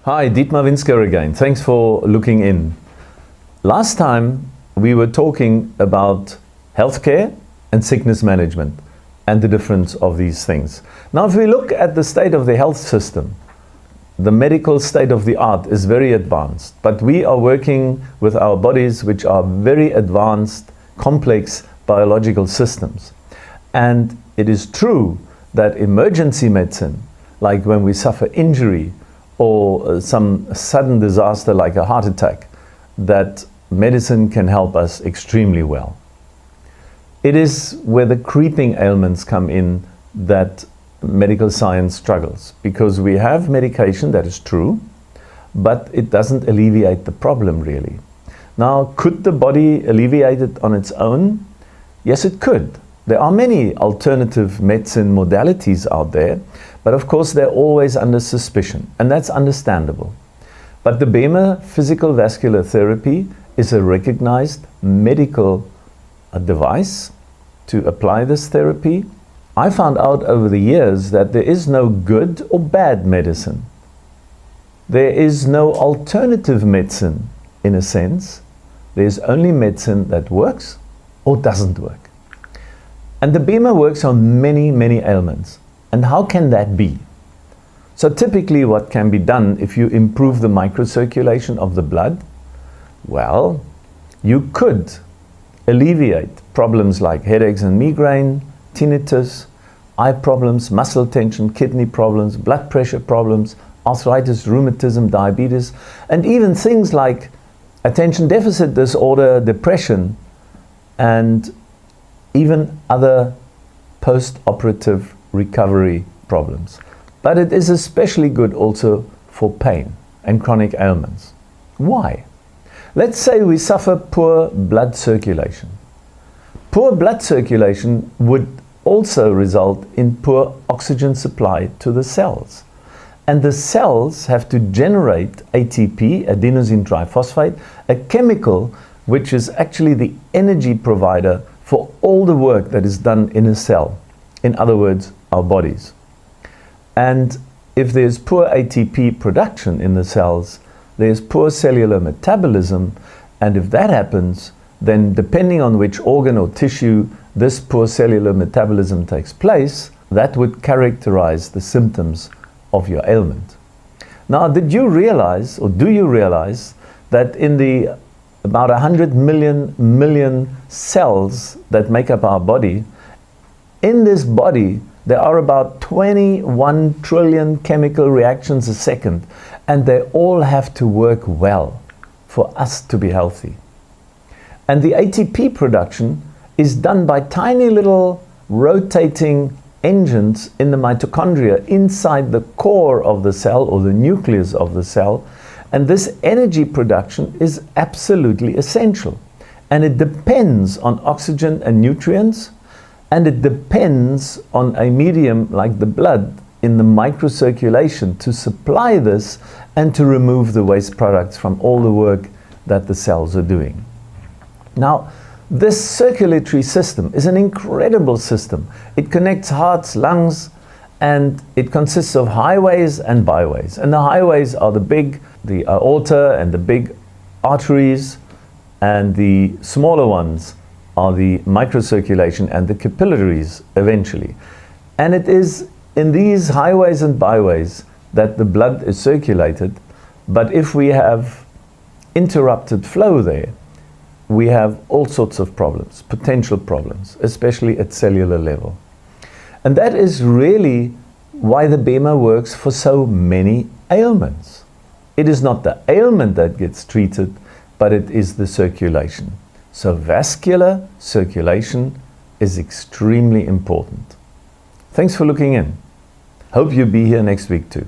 Hi, Dietmar Winsker again. Thanks for looking in. Last time we were talking about healthcare and sickness management and the difference of these things. Now, if we look at the state of the health system, the medical state of the art is very advanced, but we are working with our bodies, which are very advanced, complex biological systems. And it is true that emergency medicine, like when we suffer injury or some sudden disaster like a heart attack, that medicine can help us extremely well. It is where the creeping ailments come in that medical science struggles, because we have medication, that is true, but it doesn't alleviate the problem really. Now, could the body alleviate it on its own? Yes, it could. There are many alternative medicine modalities out there, but of course they're always under suspicion, and that's understandable. But the BEMER physical vascular therapy is a recognized medical device to apply this therapy. I found out over the years that there is no good or bad medicine. There is no alternative medicine in a sense. There's only medicine that works or doesn't work. And the BEMER works on many, many ailments. And how can that be? So typically what can be done if you improve the microcirculation of the blood? Well, you could alleviate problems like headaches and migraine, tinnitus, eye problems, muscle tension, kidney problems, blood pressure problems, arthritis, rheumatism, diabetes, and even things like attention deficit disorder, depression, and even other post-operative recovery problems. But it is especially good also for pain and chronic ailments. Why? Let's say we suffer poor blood circulation. Poor blood circulation would also result in poor oxygen supply to the cells. And the cells have to generate ATP, adenosine triphosphate, a chemical which is actually the energy provider for all the work that is done in a cell. In other words, our bodies. And if there's poor ATP production in the cells, there's poor cellular metabolism, and if that happens, then depending on which organ or tissue this poor cellular metabolism takes place, that would characterize the symptoms of your ailment. Now, did you realize, or do you realize, that in the about 100 million cells that make up our body, in this body there are about 21 trillion chemical reactions a second, and they all have to work well for us to be healthy. And the ATP production is done by tiny little rotating engines in the mitochondria inside the core of the cell or the nucleus of the cell. And this energy production is absolutely essential. And it depends on oxygen and nutrients, and it depends on a medium like the blood in the microcirculation to supply this and to remove the waste products from all the work that the cells are doing. Now, this circulatory system is an incredible system. It connects hearts, lungs, and it consists of highways and byways. And the highways are the aorta and the big arteries, and the smaller ones are the microcirculation and the capillaries eventually. And it is in these highways and byways that the blood is circulated. But if we have interrupted flow there, we have all sorts of problems, potential problems, especially at cellular level. And that is really why the BEMER works for so many ailments. It is not the ailment that gets treated, but it is the circulation. So vascular circulation is extremely important. Thanks for looking in. Hope you'll be here next week too.